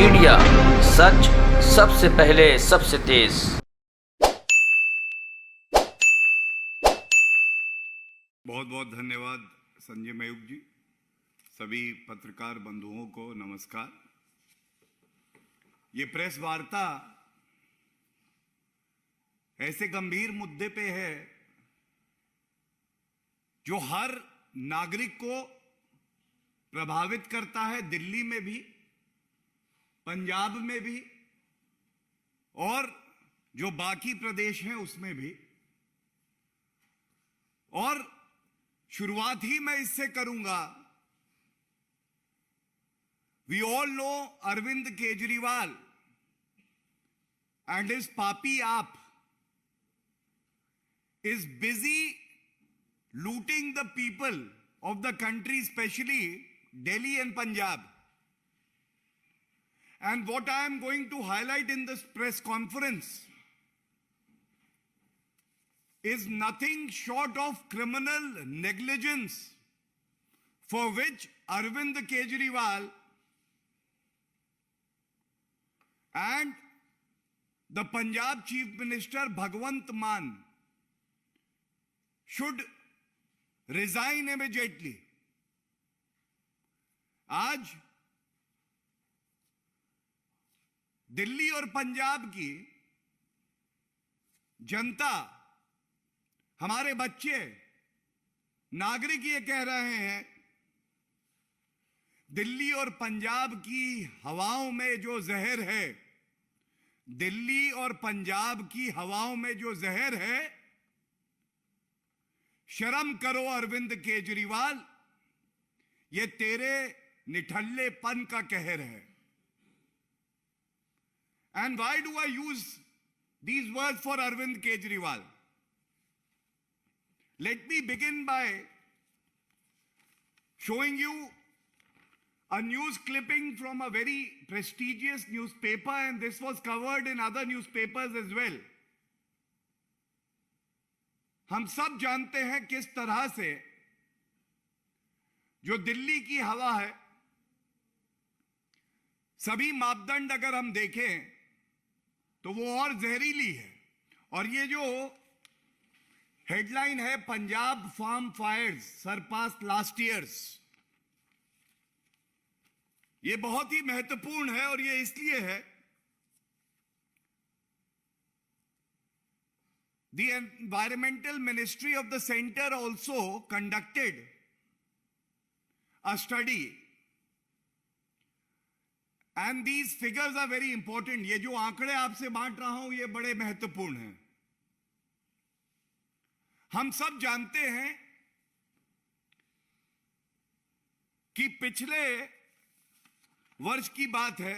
Media, सच सबसे पहले सबसे तेज। बहुत बहुत धन्यवाद संजय मयूख जी। सभी पत्रकार बंधुओं को नमस्कार। ये प्रेस वार्ता ऐसे गंभीर मुद्दे पे है जो हर नागरिक को प्रभावित करता है, दिल्ली में भी, पंजाब में भी और जो बाकी प्रदेश हैं उसमें भी। और शुरुआत ही मैं इससे करूंगा। We all know Arvind Kejriwal and his papi aap is busy looting the people of the country, especially Delhi and Punjab. And what I am going to highlight in this press conference is nothing short of criminal negligence for which Arvind Kejriwal and the Punjab Chief Minister Bhagwant Mann should resign immediately. आज दिल्ली और पंजाब की जनता, हमारे बच्चे, नागरिक ये कह रहे हैं, दिल्ली और पंजाब की हवाओं में जो जहर है, दिल्ली और पंजाब की हवाओं में जो जहर है, शर्म करो अरविंद केजरीवाल, ये तेरे निठल्लेपन का कहर है। And why do I use these words for Arvind Kejriwal? Let me begin by showing you a news clipping from a very prestigious newspaper, and this was covered in other newspapers as well. हम सब जानते हैं किस तरह से जो दिल्ली की हवा है, सभी मापदंड अगर हम देखें तो वो और जहरीली है। और ये जो हेडलाइन है, Punjab farm fires surpass last years, ये बहुत ही महत्वपूर्ण है। और ये इसलिए है, the environmental ministry of the center also conducted a study and these figures are very important. ये जो आंकड़े आपसे बांट रहा हूं ये बड़े महत्वपूर्ण हैं। हम सब जानते हैं कि पिछले वर्ष की बात है,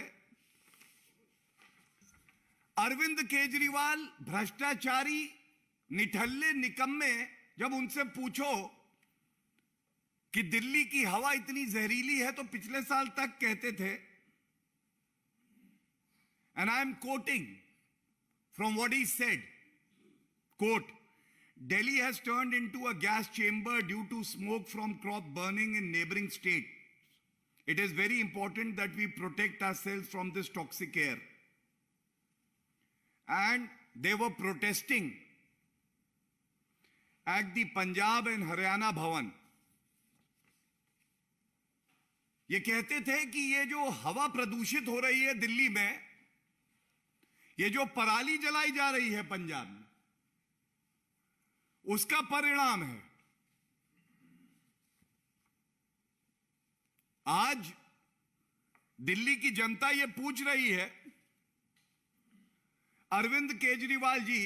अरविंद केजरीवाल भ्रष्टाचारी, निठल्ले, निकम्मे, जब उनसे पूछो कि दिल्ली की हवा इतनी जहरीली है तो पिछले साल तक कहते थे, and I am quoting from what he said, quote, Delhi has turned into a gas chamber due to smoke from crop burning in neighboring states. It is very important that we protect ourselves from this toxic air. And they were protesting at the Punjab and Haryana Bhavan. ये कहते थे कि ये जो हवा प्रदूषित हो रही है दिल्ली में, ये जो पराली जलाई जा रही है पंजाब में, उसका परिणाम है। आज दिल्ली की जनता ये पूछ रही है, अरविंद केजरीवाल जी,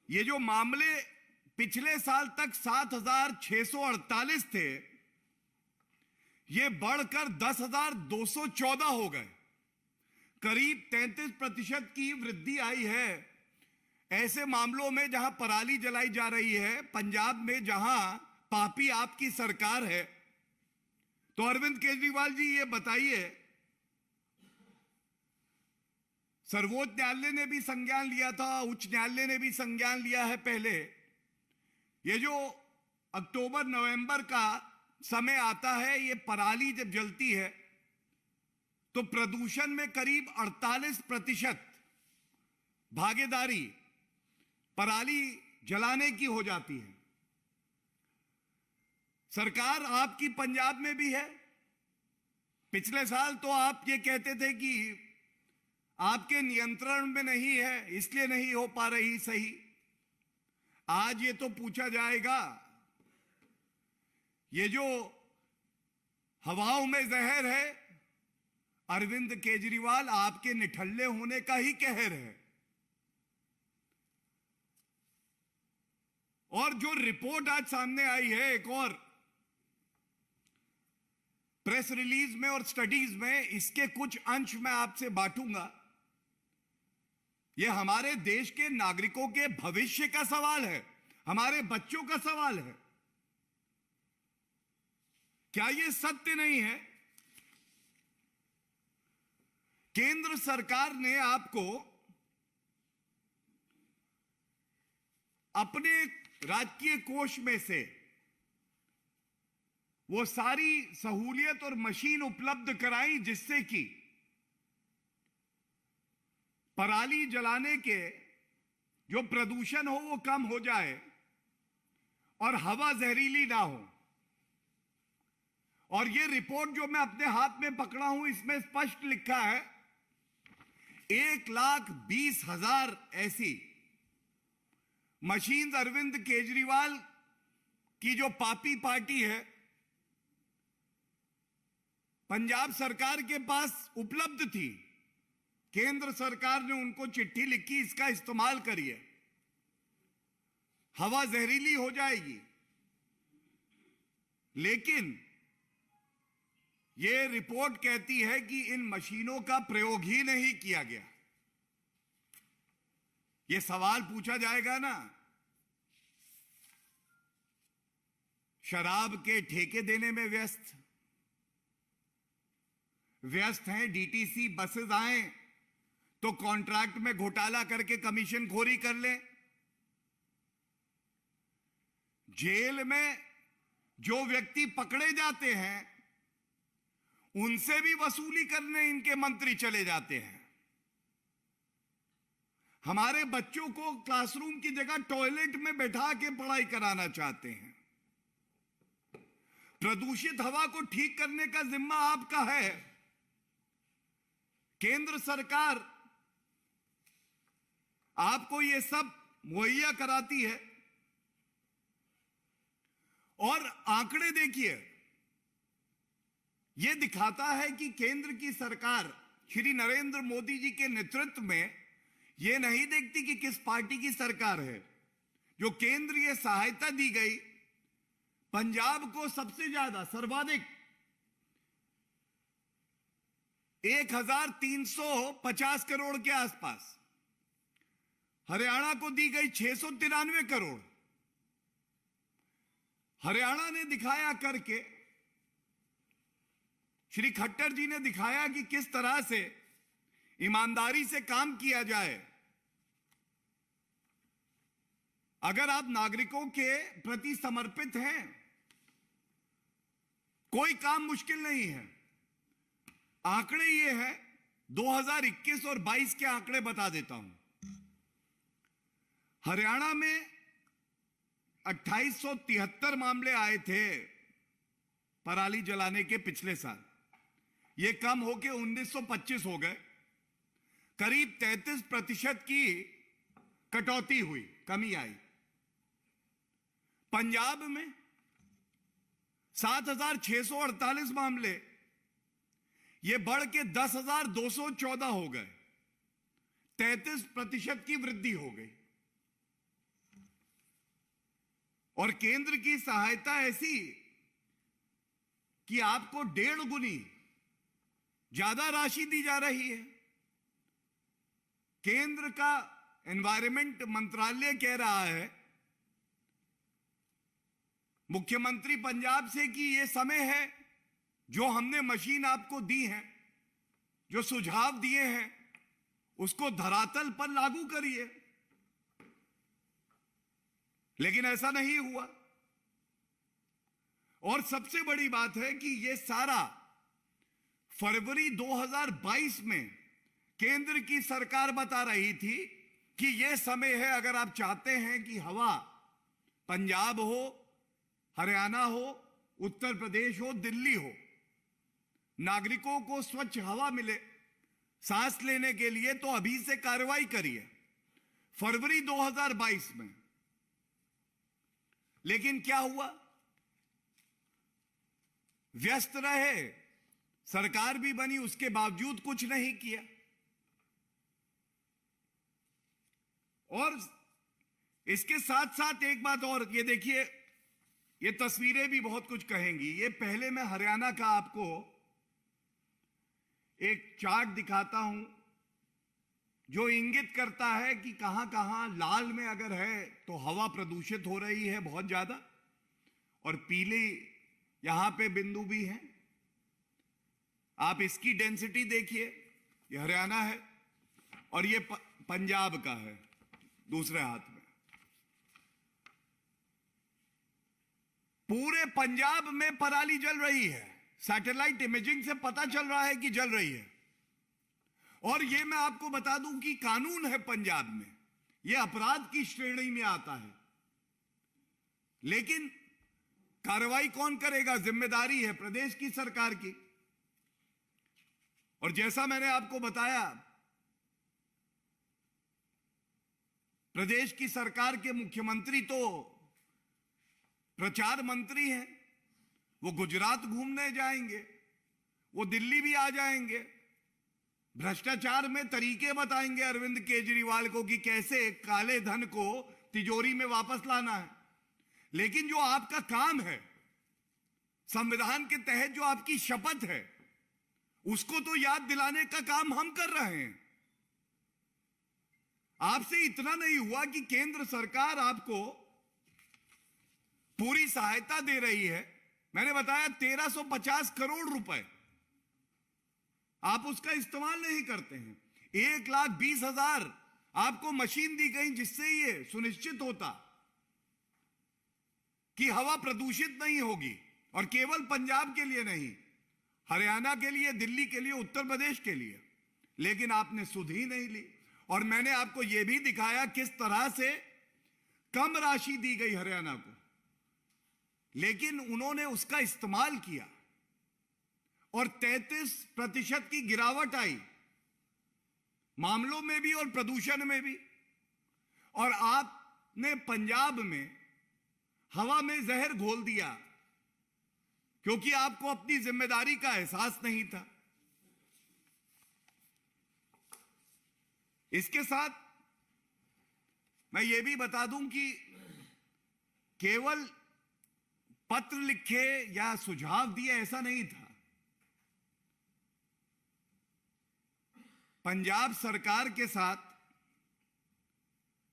ये जो मामले पिछले साल तक 7,648 थे, ये बढ़कर 10,214 हो गए, करीब 33% की वृद्धि आई है। ऐसे मामलों में जहां पराली जलाई जा रही है, पंजाब में जहां पापी आपकी सरकार है, तो अरविंद केजरीवाल जी ये बताइए, सर्वोच्च न्यायालय ने भी संज्ञान लिया था, उच्च न्यायालय ने भी संज्ञान लिया है पहले, ये जो अक्टूबर नवंबर का समय आता है, ये पराली जब जलती है तो प्रदूषण में करीब 48% भागीदारी पराली जलाने की हो जाती है। सरकार आपकी पंजाब में भी है। पिछले साल तो आप ये कहते थे कि आपके नियंत्रण में नहीं है, इसलिए नहीं हो पा रही सही। आज ये तो पूछा जाएगा, ये जो हवाओं में जहर है, अरविंद केजरीवाल आपके निठल्ले होने का ही कहर है। और जो रिपोर्ट आज सामने आई है, एक और प्रेस रिलीज में और स्टडीज में, इसके कुछ अंश मैं आपसे बांटूंगा। यह हमारे देश के नागरिकों के भविष्य का सवाल है, हमारे बच्चों का सवाल है। क्या यह सत्य नहीं है? केंद्र सरकार ने आपको अपने राजकीय कोष में से वो सारी सहूलियत और मशीन उपलब्ध कराई जिससे कि पराली जलाने के जो प्रदूषण हो वो कम हो जाए और हवा जहरीली ना हो। और ये रिपोर्ट जो मैं अपने हाथ में पकड़ा हूं, इसमें स्पष्ट लिखा है 1,20,000 ऐसी मशीन्स अरविंद केजरीवाल की जो पापी पार्टी है पंजाब सरकार के पास उपलब्ध थी। केंद्र सरकार ने उनको चिट्ठी लिखी, इसका इस्तेमाल करिए, हवा जहरीली हो जाएगी। लेकिन यह रिपोर्ट कहती है कि इन मशीनों का प्रयोग ही नहीं किया गया। यह सवाल पूछा जाएगा ना, शराब के ठेके देने में व्यस्त हैं, डीटीसी बसेस आए तो कॉन्ट्रैक्ट में घोटाला करके कमीशन खोरी कर ले। जेल में जो व्यक्ति पकड़े जाते हैं उनसे भी वसूली करने इनके मंत्री चले जाते हैं। हमारे बच्चों को क्लासरूम की जगह टॉयलेट में बैठा के पढ़ाई कराना चाहते हैं। प्रदूषित हवा को ठीक करने का जिम्मा आपका है। केंद्र सरकार आपको यह सब मुहैया कराती है। और आंकड़े देखिए, यह दिखाता है कि केंद्र की सरकार श्री नरेंद्र मोदी जी के नेतृत्व में यह नहीं देखती कि किस पार्टी की सरकार है। जो केंद्र ये सहायता दी गई, पंजाब को सबसे ज्यादा सर्वाधिक 1,350 करोड़ के आसपास, हरियाणा को दी गई 693 करोड़। हरियाणा ने दिखाया करके, श्री खट्टर जी ने दिखाया कि किस तरह से ईमानदारी से काम किया जाए। अगर आप नागरिकों के प्रति समर्पित हैं, कोई काम मुश्किल नहीं है। आंकड़े ये है, 2021 और 22 के आंकड़े बता देता हूं। हरियाणा में 2873 मामले आए थे पराली जलाने के पिछले साल। ये कम होके 1925 हो गए। करीब 33% की कटौती हुई, कमी आई। पंजाब में 7,648 मामले, ये बढ़ के 10,214 हो गए। 33% की वृद्धि हो गई। और केंद्र की सहायता ऐसी कि आपको 1.5 गुनी ज्यादा राशि दी जा रही है। केंद्र का एनवायरमेंट मंत्रालय कह रहा है मुख्यमंत्री पंजाब से कि यह समय है, जो हमने मशीन आपको दी है, जो सुझाव दिए हैं, उसको धरातल पर लागू करिए। लेकिन ऐसा नहीं हुआ। और सबसे बड़ी बात है कि यह सारा फरवरी 2022 में केंद्र की सरकार बता रही थी कि यह समय है, अगर आप चाहते हैं कि हवा पंजाब हो, हरियाणा हो, उत्तर प्रदेश हो, दिल्ली हो, नागरिकों को स्वच्छ हवा मिले सांस लेने के लिए, तो अभी से कार्रवाई करिए। फरवरी 2022 में। लेकिन क्या हुआ? व्यस्त रहे, सरकार भी बनी, उसके बावजूद कुछ नहीं किया। और इसके साथ साथ एक बात और, ये देखिए, ये तस्वीरें भी बहुत कुछ कहेंगी। ये पहले मैं हरियाणा का आपको एक चार्ट दिखाता हूं जो इंगित करता है कि कहां कहां लाल में अगर है तो हवा प्रदूषित हो रही है बहुत ज्यादा, और पीले यहां पे बिंदु भी हैं। आप इसकी डेंसिटी देखिए, ये हरियाणा है और ये पंजाब का है दूसरे हाथ में। पूरे पंजाब में पराली जल रही है, सैटेलाइट इमेजिंग से पता चल रहा है कि जल रही है। और यह मैं आपको बता दूं कि कानून है पंजाब में, यह अपराध की श्रेणी में आता है, लेकिन कार्रवाई कौन करेगा? जिम्मेदारी है प्रदेश की सरकार की। और जैसा मैंने आपको बताया, प्रदेश की सरकार के मुख्यमंत्री तो प्रचार मंत्री हैं, वो गुजरात घूमने जाएंगे, वो दिल्ली भी आ जाएंगे, भ्रष्टाचार में तरीके बताएंगे अरविंद केजरीवाल को कि कैसे काले धन को तिजोरी में वापस लाना है। लेकिन जो आपका काम है, संविधान के तहत जो आपकी शपथ है, उसको तो याद दिलाने का काम हम कर रहे हैं। आपसे इतना नहीं हुआ कि केंद्र सरकार आपको पूरी सहायता दे रही है। मैंने बताया 1350 करोड़ रुपए, आप उसका इस्तेमाल नहीं करते हैं। 1,20,000 आपको मशीन दी गई जिससे ये सुनिश्चित होता कि हवा प्रदूषित नहीं होगी, और केवल पंजाब के लिए नहीं, हरियाणा के लिए, दिल्ली के लिए, उत्तर प्रदेश के लिए। लेकिन आपने सुध ही नहीं ली। और मैंने आपको यह भी दिखाया किस तरह से कम राशि दी गई हरियाणा को, लेकिन उन्होंने उसका इस्तेमाल किया और 33% की गिरावट आई मामलों में भी और प्रदूषण में भी। और आपने पंजाब में हवा में जहर घोल दिया क्योंकि आपको अपनी जिम्मेदारी का एहसास नहीं था। इसके साथ मैं यह भी बता दूं कि केवल पत्र लिखे या सुझाव दिए ऐसा नहीं था। पंजाब सरकार के साथ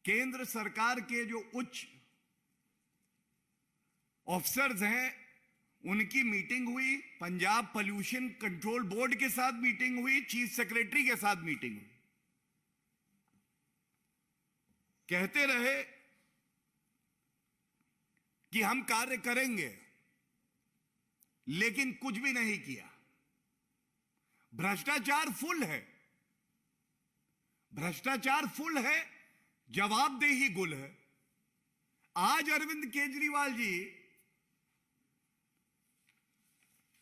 केंद्र सरकार के जो उच्च ऑफिसर्स हैं, उनकी मीटिंग हुई, पंजाब पॉल्यूशन कंट्रोल बोर्ड के साथ मीटिंग हुई, चीफ सेक्रेटरी के साथ मीटिंग हुई। कहते रहे कि हम कार्य करेंगे, लेकिन कुछ भी नहीं किया। भ्रष्टाचार फुल है, भ्रष्टाचार फुल है, जवाबदेही गुल है। आज अरविंद केजरीवाल जी,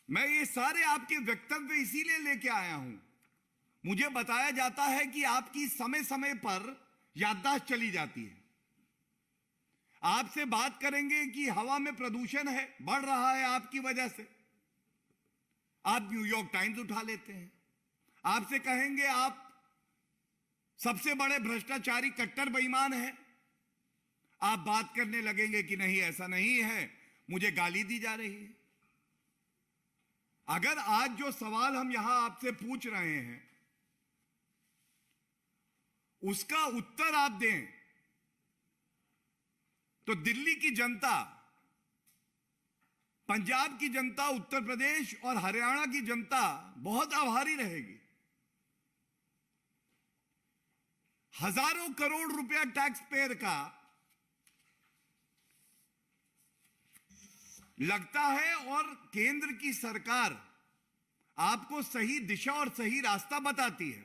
मैं ये सारे आपके वक्तव्य इसीलिए लेके आया हूं, मुझे बताया जाता है कि आपकी समय समय पर याददाश्त चली जाती है। आपसे बात करेंगे कि हवा में प्रदूषण है, बढ़ रहा है आपकी वजह से, आप न्यूयॉर्क टाइम्स उठा लेते हैं। आपसे कहेंगे आप सबसे बड़े भ्रष्टाचारी कट्टर बेईमान हैं, आप बात करने लगेंगे कि नहीं ऐसा नहीं है, मुझे गाली दी जा रही है। अगर आज जो सवाल हम यहां आपसे पूछ रहे हैं उसका उत्तर आप दें तो दिल्ली की जनता, पंजाब की जनता, उत्तर प्रदेश और हरियाणा की जनता बहुत आभारी रहेगी। हजारों करोड़ रुपया टैक्स पेयर का लगता है और केंद्र की सरकार आपको सही दिशा और सही रास्ता बताती है,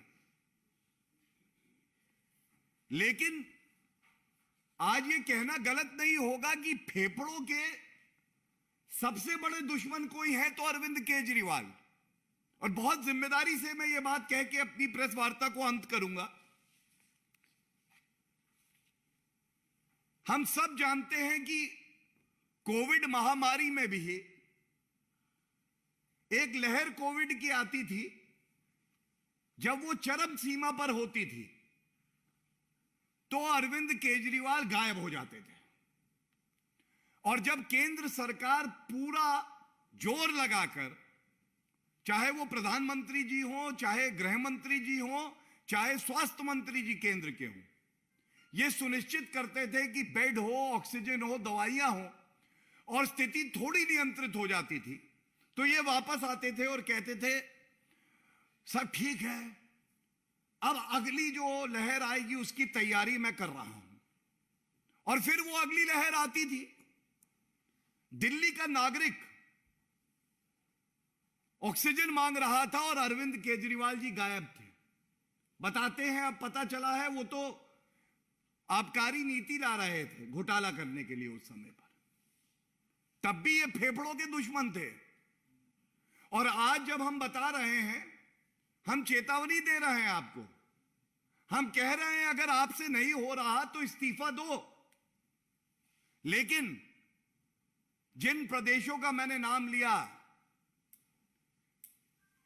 लेकिन आज ये कहना गलत नहीं होगा कि फेफड़ों के सबसे बड़े दुश्मन कोई है तो अरविंद केजरीवाल। और बहुत जिम्मेदारी से मैं ये बात कह के अपनी प्रेस वार्ता को अंत करूंगा। हम सब जानते हैं कि कोविड महामारी में भी एक लहर कोविड की आती थी, जब वो चरम सीमा पर होती थी तो अरविंद केजरीवाल गायब हो जाते थे। और जब केंद्र सरकार पूरा जोर लगाकर, चाहे वो प्रधानमंत्री जी हो, चाहे गृह मंत्री जी हो, चाहे स्वास्थ्य मंत्री जी केंद्र के हों, ये सुनिश्चित करते थे कि बेड हो, ऑक्सीजन हो, दवाइयां हो, और स्थिति थोड़ी नियंत्रित हो जाती थी तो ये वापस आते थे और कहते थे सब ठीक है, अब अगली जो लहर आएगी उसकी तैयारी मैं कर रहा हूं। और फिर वो अगली लहर आती थी। दिल्ली का नागरिक ऑक्सीजन मांग रहा था और अरविंद केजरीवाल जी गायब थे। बताते हैं अब पता चला है वो तो आबकारी नीति ला रहे थे घोटाला करने के लिए उस समय पर। तब भी ये फेफड़ों के दुश्मन थे। और आज जब हम बता रहे हैं, हम चेतावनी दे रहे हैं आपको, हम कह रहे हैं अगर आपसे नहीं हो रहा तो इस्तीफा दो। लेकिन जिन प्रदेशों का मैंने नाम लिया,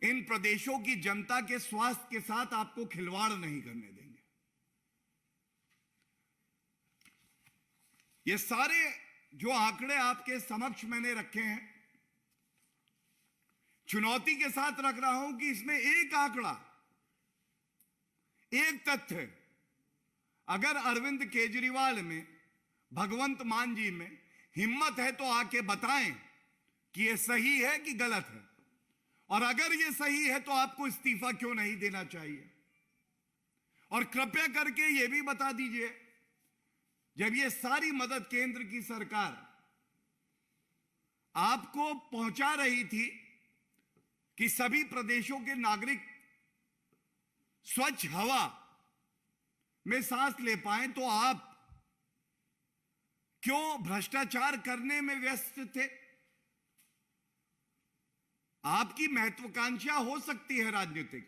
इन प्रदेशों की जनता के स्वास्थ्य के साथ आपको खिलवाड़ नहीं करने देंगे। ये सारे जो आंकड़े आपके समक्ष मैंने रखे हैं, चुनौती के साथ रख रहा हूं कि इसमें एक आंकड़ा, एक तथ्य, अगर अरविंद केजरीवाल में, भगवंत मान जी में हिम्मत है तो आके बताएं कि ये सही है कि गलत है। और अगर ये सही है तो आपको इस्तीफा क्यों नहीं देना चाहिए। और कृपया करके ये भी बता दीजिए, जब ये सारी मदद केंद्र की सरकार आपको पहुंचा रही थी कि सभी प्रदेशों के नागरिक स्वच्छ हवा में सांस ले पाएं, तो आप क्यों भ्रष्टाचार करने में व्यस्त थे। आपकी महत्वाकांक्षा हो सकती है राजनीतिक,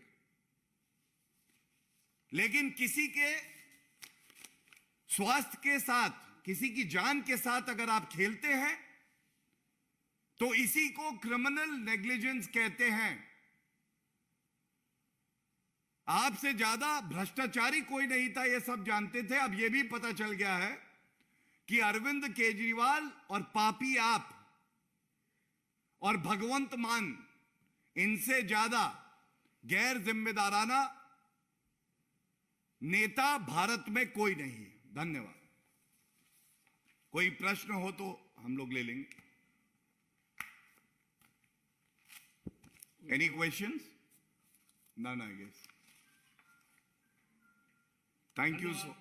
लेकिन किसी के स्वास्थ्य के साथ, किसी की जान के साथ अगर आप खेलते हैं तो इसी को क्रिमिनल नेग्लिजेंस कहते हैं। आपसे ज्यादा भ्रष्टाचारी कोई नहीं था, यह सब जानते थे। अब यह भी पता चल गया है कि अरविंद केजरीवाल और पापी आप और भगवंत मान, इनसे ज्यादा गैर जिम्मेदाराना नेता भारत में कोई नहीं है। धन्यवाद। कोई प्रश्न हो तो हम लोग ले लेंगे। Any questions? None, I guess. Thank you so